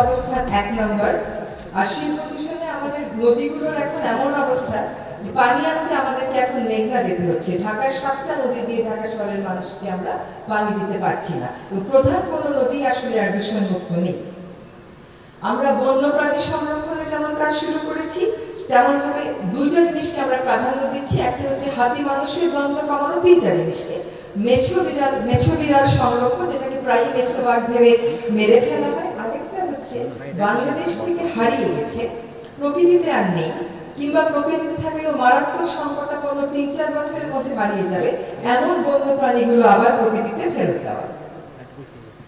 অবস্থান 1 নম্বর। আর শিল্প দূষণে আমাদের নদীগুলোর এখন এমন অবস্থা যে পানি আনতে আমাদেরকে এখন মেঘনা যেতে হচ্ছে। ঢাকার 7টা নদী দিয়ে ঢাকা শহরের মানুষকে আমরা পানি দিতে পারছি না। প্রধান কোনো নদী আসলে আর দূষণমুক্ত নেই। আমরা বন্যপ্রাণী সংরক্ষণে যেমন কাজ শুরু করেছি, তেমন ভাবে দুইটা জিনিসকে আমরা প্রাধান্য দিচ্ছি। একটা হচ্ছে হাতি মানুষের দ্বন্দ্ব কমানো, 3টা জিনিসকে। মেছো বিড়াল সংরক্ষণ, যেটাকে প্রায় মেছো বাঘ ভেবে মেরে ফেলা হয়। আরেকটা হচ্ছে বাংলাদেশ থেকে হারিয়ে গেছে, প্রকৃতিতে আর নেই, কিংবা প্রকৃতিতে থাকলেও মারাত্মক সংকটাপন্ন 3-4 বছরের মধ্যে হারিয়ে যাবে এমন বন্য প্রাণীগুলো আবার প্রকৃতিতে ফেরত দেওয়া।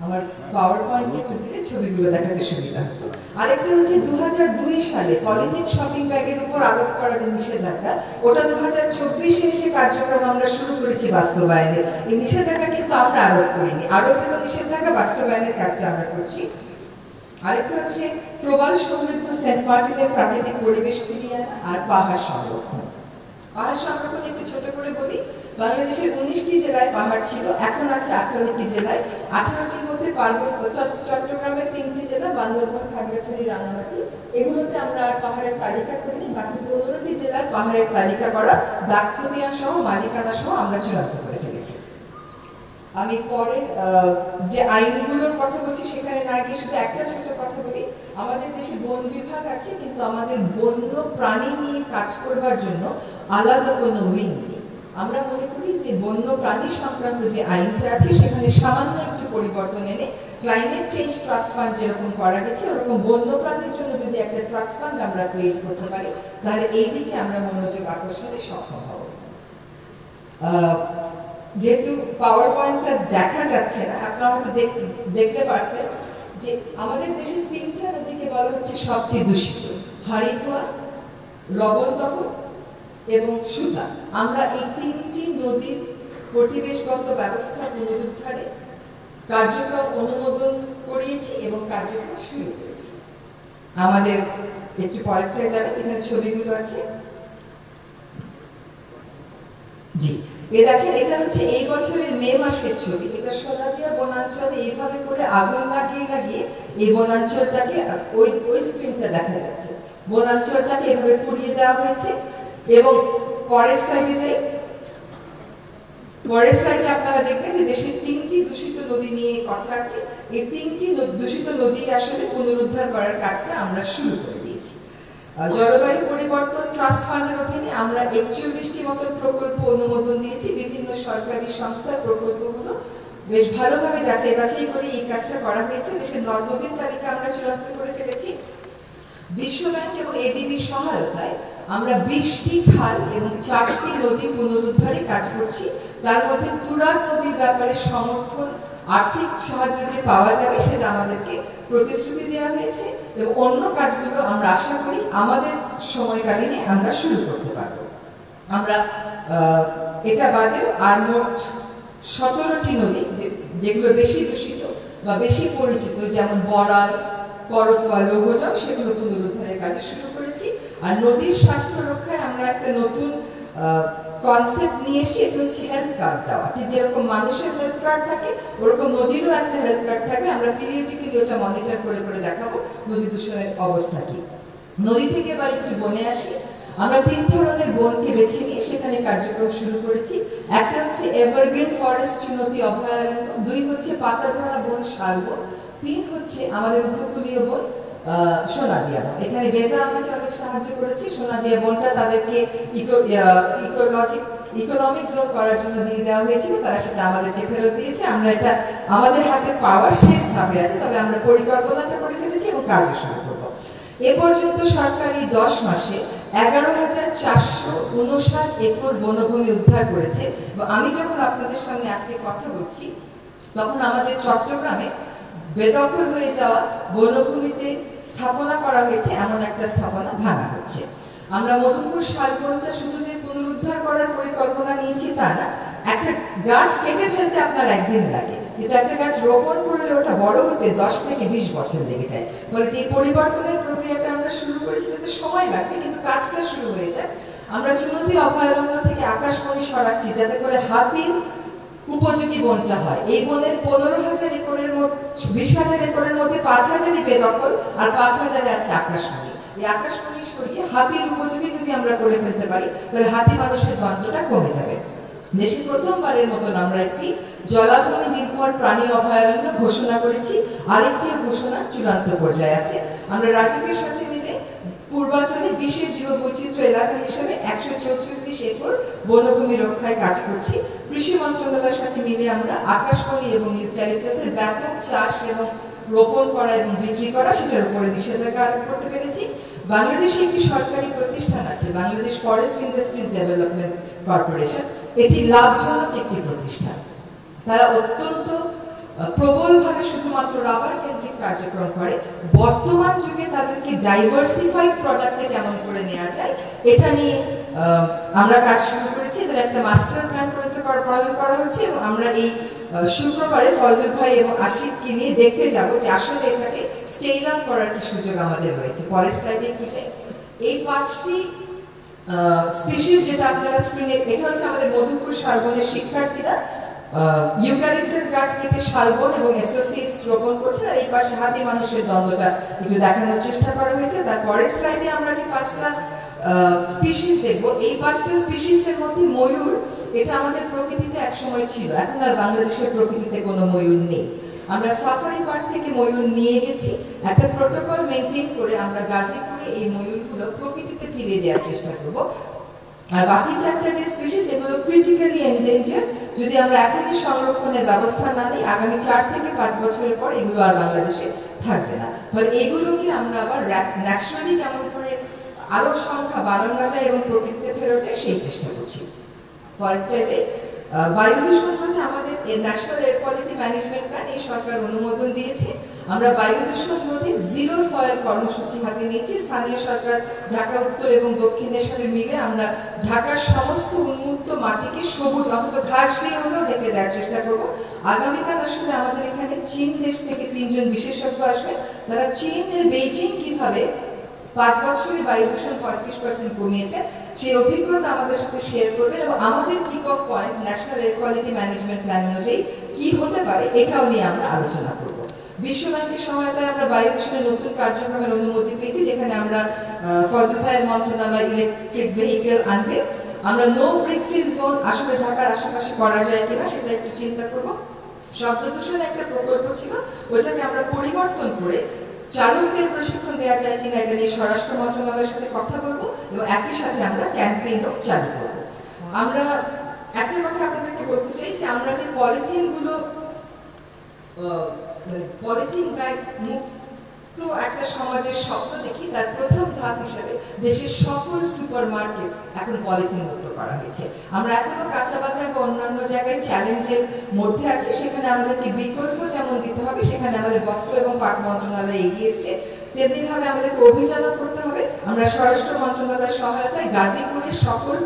আমার পাওয়ার পয়েন্ট একটু দিলে ছবিগুলো দেখাতে সুবিধা হতো। আরেকটা হচ্ছে 2002 সালে পলিথিন শপিং ব্যাগের উপর আরোপ করা যে নিষেধাজ্ঞা, ওটা 2024-এ এসে কার্যক্রম আমরা শুরু করেছি বাস্তবায়নে। এই নিষেধাজ্ঞা কিন্তু আমরা আরোপ করিনি, আরোপিত নিষেধাজ্ঞা বাস্তবায়নের কাজটা আমরা করছি। আরেকটা হচ্ছে প্রবাল সমৃদ্ধ সেন্ট মার্টিনের প্রাকৃতিক পরিবেশ ফিরিয়ে আনা আর পাহাড় সংরক্ষণ। পাহাড় সংরক্ষণ একটু ছোট করে বলি। বাংলাদেশের 19টি জেলায় পাহাড় ছিল, এখন আছে 18টি জেলায়। 18টির মধ্যে পার্বত্য চট্টগ্রামের 3টি জেলা, বান্দরবান, খাগড়াছড়ি, রাঙামাটি, এগুলোতে আমরা আর পাহাড়ের তালিকা করিনি। বাকি 15টি জেলার পাহাড়ের তালিকা করা, দাক্ষিণিয়া সহ মালিকানা সহ আমরা চূড়ান্ত করে ফেলেছি। আমি পরে যে আইনগুলোর কথা বলছি সেখানে না গিয়ে শুধু একটা ছোট কথা বলি। আমাদের দেশে বন বিভাগ আছে, কিন্তু আমাদের বন্য প্রাণী নিয়ে কাজ করবার জন্য আলাদা কোনো উইং নেই। আমরা মনে করি যে বন্য প্রাণী সংক্রান্ত যে আইনটা আছে সেখানে সামান্য একটু পরিবর্তন এনে ক্লাইমেট চেঞ্জ ট্রাস্ট ফান্ড যেরকম করা গেছে, ওরকম বন্য প্রাণীর জন্য যদি একটা ট্রাস্ট ফান্ড আমরা ক্রিয়েট করতে পারি, তাহলে এই দিকে আমরা মনোযোগ আকর্ষণে সক্ষম হব। যেহেতু পাওয়ার পয়েন্টটা দেখা যাচ্ছে না, আপনারা হয়তো দেখতে পারতেন যে আমাদের দেশের 3টা নদীকে বলা হচ্ছে সবচেয়ে দূষিত: হাড়িধোয়া, লবণদহ এবং সুতা। আমরা এই 3টি নদীর পরিবেশগত ব্যবস্থা পুনরুদ্ধারে কার্যক্রম অনুমোদন করিয়েছি এবং কার্যক্রম শুরু করেছি। আমাদের একটু পরেরটায় যাবে, এখানে ছবিগুলো আছে। জি, দেখেন, এটা হচ্ছে এই বছরের মে মাসের ছবি। এটা সোনাদিয়া বনাঞ্চলে এইভাবে করে আগুন লাগিয়ে এই বনাঞ্চলটাকে, ওই স্ক্রিনটা দেখা যাচ্ছে, বনাঞ্চলটাকে এভাবে পুড়িয়ে দেওয়া হয়েছে। এবং পরের স্লাইডে যাই। পরের স্লাইডে আপনারা দেখবেন যে দেশের 3টি দূষিত নদী নিয়ে কথা আছে। এই 3টি দূষিত নদী আসলে পুনরুদ্ধার করার কাজটা আমরা শুরু করে দিয়েছি। জলবায়ু পরিবর্তন ট্রাস্ট ফান্ডের অধীনে আমরা 41টি মতো প্রকল্প অনুমোদন দিয়েছি। বিভিন্ন সরকারি সংস্থার প্রকল্পগুলো বেশ ভালোভাবে যাচাই বাছাই করে এই কাজটা করা হয়েছে। দেশের নদীর তালিকা আমরা চূড়ান্ত করে ফেলেছি। বিশ্ব ব্যাংক এবং এডিবির সহায়তায় আমরা 20টি খাল এবং 4টি নদী পুনরুদ্ধারে কাজ করছি। তার মধ্যে তুরাগ নদীর ব্যাপারে সমর্থন, আর্থিক সাহায্য যে পাওয়া যাবে সেটা আমাদেরকে প্রতিশ্রুতি দেওয়া হয়েছে, এবং অন্য কাজগুলো আমরা আশা করি আমাদের সময়কালীনে আমরা শুরু করতে পারব। আমরা এটা বাদেও আর মোট 17টি নদী যেগুলো বেশি দূষিত বা বেশি পরিচিত, যেমন বড়াল, করতোয়া, লৌহজং, সেগুলো পুনরুদ্ধারের কাজ শুরু করেছি। আর নদীর স্বাস্থ্য রক্ষায় আমরা একটা নতুন কনসেপ্ট নিয়ে এসেছি, এটা হচ্ছে হেলথ কার্ড দেওয়া। ঠিক যেরকম মানুষের হেলথ কার্ড থাকে, ওরকম নদীরও একটা হেলথ কার্ড থাকবে। আমরা পিরিয়ডিক্যালি ওটা মনিটর করে দেখাবো নদী দূষণের অবস্থা কি। নদী থেকে এবার একটু বনে আসি। আমরা 3 ধরনের বনকে বেছে নিয়ে সেখানে কার্যক্রম শুরু করেছি। একটা হচ্ছে এভারগ্রিন ফরেস্ট চুনতি অভয়ারণ্য, 2 হচ্ছে পাতাঝরা বন শালবন, 3 হচ্ছে আমাদের উপকূলীয় বন সোনাদিয়া বন। এখানে বেজা আমাকে অনেক সাহায্য করেছে। সোনাদিয়া বনটা তাদেরকে ইকোনমিক জোন করার জন্য দিয়ে দেওয়া হয়েছিল, তারা সেটা আমাদেরকে ফেরত দিয়েছে। আমরা এটা আমাদের হাতে পাওয়ার শেষ ধাপে আছে, তবে আমরা পরিকল্পনাটা করে ফেলেছি এবং কাজ শুরু করব। এ পর্যন্ত সরকারি 10 মাসে 11,459 একর বনভূমি উদ্ধার করেছে। এবং আমি যখন আপনাদের সামনে আজকে কথা বলছি, তখন আমাদের চট্টগ্রামে বেদখল হয়ে যাওয়া বনভূমিতে স্থাপনা করা হয়েছে এমন একটা স্থাপনা ভাঙা হচ্ছে। আমরা মধুপুর শালবনটা শুধু যে পুনরুদ্ধার করার পরিকল্পনা নিয়েছি তা না, একটা গাছ কেটে ফেলতে আপনার একদিন লাগে, কিন্তু একটা গাছ রোপণ করলে ওটা বড় হতে 10 থেকে 20 বছর লেগে যায়। বলে যে এই পরিবর্তনের প্রক্রিয়াটা আমরা শুরু করেছি, যাতে সময় লাগবে কিন্তু কাজটা শুরু হয়ে যায়। আমরা চুনতি অভয়ারণ্য থেকে আকাশমণি সরাচ্ছি, যাতে করে হাতির উপযোগী বনটা হয়। এই বনের 15,000 একরের মধ্যে 20,000 একরের মধ্যে 5,000ই বেদখল আর 5,000 আছে আকাশমণি। এই আকাশমণি সরিয়ে হাতির উপযোগী যদি আমরা করে ফেলতে পারি তাহলে হাতি মানুষের দ্বন্দ্বটা কমে যাবে। দেশে প্রথমবারের মতন আমরা একটি জলাভূমি নির্ভর প্রাণী অভয়ারণ্য ঘোষণা করেছি, আরেকটি ঘোষণা চূড়ান্ত পর্যায়ে আছে। আমরা রাজুকের সাথে মিলে পূর্বাঞ্চলে বিশেষ জীববৈচিত্র্য এলাকা হিসেবে 134 একর বনভূমি রক্ষায় কাজ করছি। কৃষি মন্ত্রণালয়ের সাথে মিলে আমরা আকাশমণি এবং ইউক্যালিপটাসের ব্যাপক চাষ এবং রোপণ করা এবং বিক্রি করা সেটার উপরে নিষেধাজ্ঞা আরোপ করতে পেরেছি। বাংলাদেশে একটি সরকারি প্রতিষ্ঠান আছে, Bangladesh forest industries development corporation. এটি লাভজনক একটি প্রতিষ্ঠান। তারা অত্যন্ত প্রবলভাবে শুধুমাত্র রাবার কেন্দ্রিক কার্যক্রম করে। বর্তমান যুগে তাদেরকে ডাইভার্সিফাইড প্রোডাক্টে কেমন করে নেওয়া যায় এটা নিয়ে আমরা কাজ শুরু করেছি। এদের একটা মাস্টার প্ল্যান প্রণয়ন করা হচ্ছে এবং আমরা এই শুক্রবারে ফয়জল ভাই এবং আশিককে নিয়ে দেখতে যাব যে আসলে এটাকে স্কেল আপ করার কি সুযোগ আমাদের রয়েছে। পরের স্লাইডে একটু চাই। এই 5টি স্পিসিস যেটা আপনারা স্ক্রিনে, এটা হচ্ছে আমাদের মধুপুর শালবনের শিক্ষার্থীরা ইউক্যালিপটাস গাছ কেটে শালবন এবং অ্যাসোসিয়েটস রোপণ করছে। আর এই পাশে হাতি মানুষের দ্বন্দ্বটা একটু দেখানোর চেষ্টা করা হয়েছে। তার পরের স্লাইডে আমরা যে 5টা স্পিসিস দেখব, এই 5টা স্পিসিসের মধ্যে ময়ূর, এটা আমাদের প্রকৃতিতে একসময় ছিল, এখন আর বাংলাদেশের প্রকৃতিতে কোনো ময়ূর নেই। আমরা সাফারি পার্ক থেকে ময়ূর নিয়ে গেছি, একটা প্রোটোকল মেনটেন করে আমরা গাজীপুরে এই ময়ূরগুলো প্রকৃতিতে ফিরিয়ে দেওয়ার চেষ্টা করব। আর বাকি 4টা যে স্পিসিস এগুলো ক্রিটিক্যালি এন্ডেঞ্জার্ড, যদি আমরা এখনই সংরক্ষণের ব্যবস্থা না নিই আগামী 4 থেকে 5 বছরের পর এগুলো আর বাংলাদেশে থাকবে না। ফলে এগুলোকে আমরা আবার ন্যাচারালি কেমন করে আরো সংখ্যা বাড়ানো যায় এবং প্রকৃতিতে ফেরত যায় সেই চেষ্টা করছি। পরেরটা যে বায়ু দূষণ রোধে আমাদের national air quality management plan এই সরকার অনুমোদন দিয়েছে। আমরা বায়ু দূষণ রোধে জিরো সয়েল কর্মসূচি হাতে নিয়েছি। স্থানীয় সরকার ঢাকা উত্তর এবং দক্ষিণের সাথে মিলে আমরা ঢাকার সমস্ত উন্মুক্ত মাটিকে সবুজ অন্তত ঘাস দিয়ে হলেও ঢেকে দেওয়ার চেষ্টা করব। আগামীকাল আসলে আমাদের এখানে চীন দেশ থেকে 3 জন বিশেষজ্ঞ আসবেন। তারা চীনের বেইজিং কিভাবে 5 বছরে বায়ু দূষণ 35% কমিয়েছে সেই অভিজ্ঞতা আমাদের সাথে শেয়ার করবেন এবং আমাদের kick off point national air quality management plan অনুযায়ী কি হতে পারে এটাও নিয়ে আমরা আলোচনা করব। বিশ্ব ব্যাংকের সহায়তায় আমরা বায়ু দূষণের নতুন কার্যক্রমের অনুমতি পেয়েছি, যেখানে আমরা ফজল ভাইয়ের মন্ত্রণালয় ইলেকট্রিক ভেহিকেল আনবে। আমরা নো ব্রিকফিল্ড জোন আসলে ঢাকার আশেপাশে করা যায় কিনা সেটা একটু চিন্তা করব। শব্দ দূষণের একটা প্রকল্প ছিল, ওইটাকে আমরা পরিবর্তন করে চালকদের প্রশিক্ষণ দেওয়া যায় কিনা এটা নিয়ে স্বরাষ্ট্র মন্ত্রণালয়ের সাথে কথা বলবো এবং একই সাথে আমরা ক্যাম্পেইনও চালু করব। আমরা একটা কথা আপনাদেরকে বলতে চাই যে আমরা যে পলিথিনগুলো পলিথিন ব্যাগ মুক্ত একটা সমাজের স্বপ্ন দেখি, তার প্রথম ধাপ হিসেবে দেশের সকল সুপার মার্কেট এখন পলিথিন মুক্ত করা হয়েছে। আমরা এখনো কাঁচা বাজার বা অন্যান্য জায়গায় চ্যালেঞ্জের মধ্যে আছি, সেখানে আমাদেরকে বিকল্প যেমন দিতে হবে, সেখানে আমাদের বস্ত্র এবং পাট মন্ত্রণালয় এগিয়ে এসছে, তেমনি ভাবে আমাদেরকে অভিযানও করতে হবে। আমরা স্বরাষ্ট্র মন্ত্রণালয়ের সহায়তায় গাজীপুরের সকল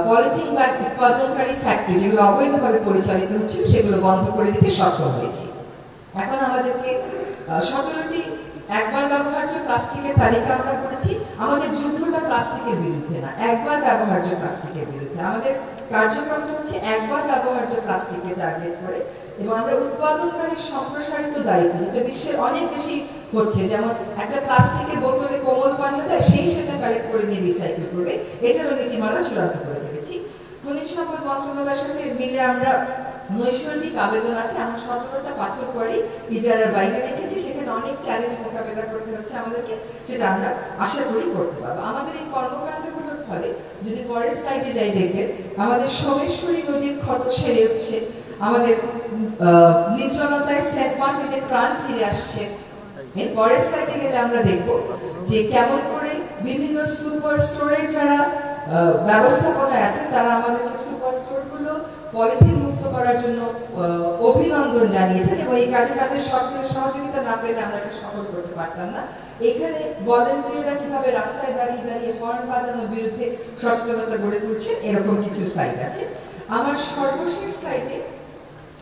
পলিথিন ব্যাগ উৎপাদনকারী ফ্যাক্টরি যেগুলো অবৈধভাবে পরিচালিত হচ্ছিল সেগুলো বন্ধ করে দিতে সক্ষম হয়েছি। এখন আমাদেরকে 17টি একবার ব্যবহার্য প্লাস্টিকের তালিকা আমরা করেছি। আমাদের যুদ্ধটা প্লাস্টিকের বিরুদ্ধে না, একবার ব্যবহার্য প্লাস্টিকের বিরুদ্ধে। আমাদের কার্যক্রমটা হচ্ছে একবার ব্যবহার্য প্লাস্টিককে টার্গেট করে এবং আমরা উৎপাদনকারীর সম্প্রসারিত দায়িত্ব, যেটা বিশ্বের অনেক দেশেই হচ্ছে, যেমন একটা প্লাস্টিকের বোতলে কোমল পানীয় দেয়, সেই সেটা কালেক্ট করে নিয়ে রিসাইকেল করবে, এটারও নীতিমালা চূড়ান্ত করে ফেলেছি। খনিজ সম্পদ মন্ত্রণালয়ের সাথে মিলে আমরা নৈসর্গিক আবেদন আছে, আমরা 17টা পাথর কোয়ারি ইজারার বাইরে রেখেছি, সেখানে অনেক চ্যালেঞ্জ মোকাবেলা করতে হচ্ছে আমাদেরকে, সেটা আমরা আশা করি করতে পারবো। আমাদের এই কর্মকাণ্ডগুলোর ফলে যদি পরের স্লাইডে যাই দেখবেন আমাদের সোমেশ্বরী নদীর ক্ষত সেরে উঠছে, আমাদের নির্জনতায় সেন্ট মার্টিনের প্রাণ ফিরে আসছে। এর পরের স্লাইডে গেলে আমরা দেখব যে কেমন করে বিভিন্ন সুপার স্টোরের যারা ব্যবস্থাপনায় আছে তারা আমাদেরকে সুপার স্টোরগুলো পলিথিন মুক্ত করার জন্য অভিনন্দন জানিয়েছেন এবং এই কাজে তাদের সক্রিয় সহযোগিতা না পেলে আমরা এটা সফল করতে পারতাম না। এখানে ভলান্টিয়াররা কিভাবে রাস্তায় দাঁড়িয়ে দাঁড়িয়ে হর্ন বাজানোর বিরুদ্ধে সচেতনতা গড়ে তুলছেন, এরকম কিছু স্লাইড আছে। আমার সর্বশেষ স্লাইডে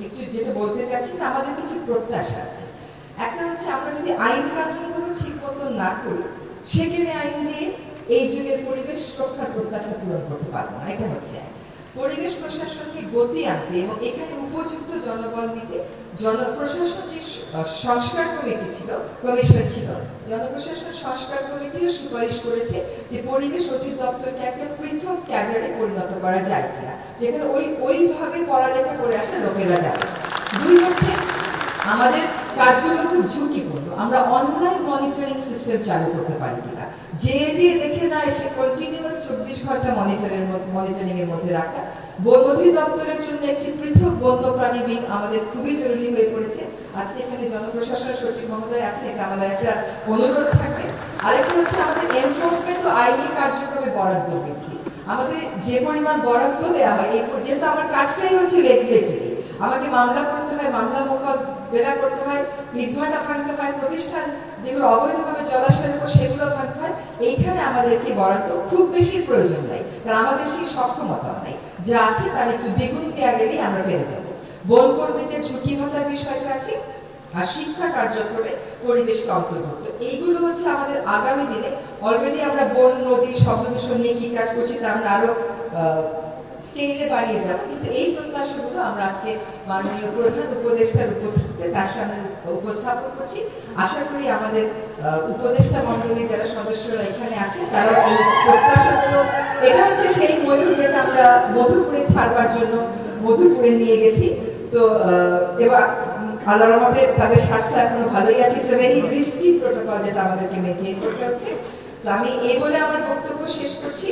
একটু যেটা বলতে চাচ্ছি যে আমাদের কিছু প্রত্যাশা আছে। একটা হচ্ছে আমরা যদি আইন কানুনগুলো ঠিক মতো না করি, সেখানে আইন দিয়ে এই যুগের পরিবেশ রক্ষার প্রত্যাশা পূরণ করতে পারবো না, এটা হচ্ছে। পরিবেশ প্রশাসনকে গতি আনতে এবং এখানে উপযুক্ত জনবল দিতে জনপ্রশাসন যে সংস্কার কমিটি ছিল, কমিশন ছিল, জনপ্রশাসন সংস্কার কমিটিও সুপারিশ করেছে যে পরিবেশ অধিদপ্তরকে একটা পৃথক ক্যাডারে পরিণত করা যায় কিনা, যেখানে ওইভাবে পড়ালেখা করে আসা লোকেরা যাবে। দুই হচ্ছে আমাদের কাজগুলো খুব ঝুঁকিপূর্ণ, আমরা অনলাইন মনিটরিং সিস্টেম চালু করতে পারি কিনা, যে দেখে না এসে কন্টিনিউয়াস 24 ঘন্টা মনিটরিং এর মধ্যে রাখা। বন অধিদপ্তরের জন্য একটি পৃথক বন্যপ্রাণী উইং আমাদের খুবই জরুরি হয়ে পড়েছে। আজকে এখানে জনপ্রশাসন সচিব মহোদয় আছেন, এটা আমাদের একটা অনুরোধ থাকবে। আরেকটা হচ্ছে আমাদের এনফোর্সমেন্ট ও আইনি কার্যক্রমে বরাদ্দ বৃদ্ধি। আমাদের যে পরিমাণ বরাদ্দ দেওয়া হয় এই পর্যন্ত আমার কাজটাই হচ্ছে রেগুলেটরি, আমাকে মামলা করতে হয়, মামলা মোকাবেলা করতে হয়, ইটভাটা ভাঙতে হয়, প্রতিষ্ঠান যেগুলো অবৈধভাবে জলাশয়ের উপর সেগুলো ভাঙতে হয়। এইখানে আমাদেরকে বরাদ্দ খুব বেশি প্রয়োজন নাই, কারণ আমাদের সেই সক্ষমতা নাই, যা আছে তার একটু দ্বিগুণ দেওয়া গেলেই আমরা পেরে যাব। বন কর্মীদের ঝুঁকি ভাতার বিষয়টা আছে, আর শিক্ষা কার্যক্রমে পরিবেশকে অন্তর্ভুক্ত। এইগুলো হচ্ছে আমাদের আগামী দিনে, অলরেডি আমরা বন নদীর শব্দ দূষণ নিয়ে কি কাজ করছি তা আমরা আরো স্কেলে বাড়িয়ে যাব, কিন্তু এই প্রত্যাশাগুলো আমরা আজকে মাননীয় প্রধান উপদেষ্টার উপস্থিতিতে তার সামনে উপস্থাপন করছি। আশা করি আমাদের উপদেষ্টা মণ্ডলীর যারা সদস্যরা এখানে আছে তারা এই প্রত্যাশাগুলো, এটা হচ্ছে সেই ময়ূর যেটা আমরা মধুপুরে ছাড়বার জন্য মধুপুরে নিয়ে গেছি। তো এবার আল্লাহর রহমতে তাদের স্বাস্থ্য এখনো ভালোই আছে। It's a very risky protocol যেটা আমাদেরকে মেনটেন করতে হচ্ছে। তো আমি এই বলে আমার বক্তব্য শেষ করছি।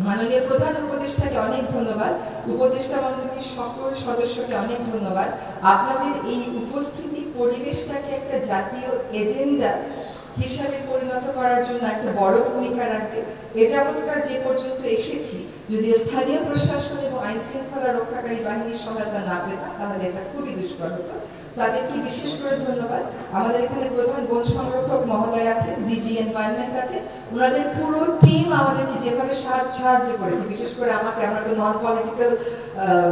মাননীয় প্রধান উপদেষ্টাকে অনেক ধন্যবাদ, উপদেষ্টা মণ্ডলীর সকল সদস্যকে অনেক ধন্যবাদ। আপনাদের এই উপস্থিতি পরিবেশটাকে একটা জাতীয় এজেন্ডা হিসাবে পরিণত করার জন্য একটা বড় ভূমিকা রাখবে। এ যাবৎকার যে পর্যন্ত এসেছি, যদিও স্থানীয় প্রশাসন এবং আইন শৃঙ্খলা রক্ষাকারী বাহিনীর সহায়তা না পেতাম তাহলে এটা খুবই দুষ্কর হতো। তাদেরকে বিশেষ করে ধন্যবাদ। আমাদের এখানে প্রধান বন সংরক্ষক মহোদয় আছেন, ডিজি এনভায়রনমেন্ট আছে, ওনাদের পুরো টিম আমাদেরকে যেভাবে সাহায্য করেছে, বিশেষ করে আমাকে, আমরা তো নন পলিটিক্যাল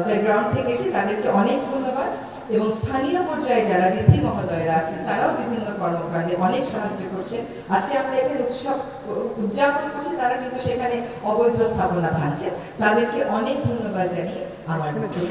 ব্যাকগ্রাউন্ড থেকে এসে তাদেরকে অনেক ধন্যবাদ। এবং স্থানীয় পর্যায়ে যারা ডিসি মহোদয়রা আছেন তারাও বিভিন্ন কর্মকাণ্ডে অনেক সাহায্য করছে। আজকে আমরা এখানে উৎসব উদযাপন করছি, তারা কিন্তু সেখানে অবৈধ স্থাপনা ভাঙছে। তাদেরকে অনেক ধন্যবাদ জানিয়ে আমার বক্তব্য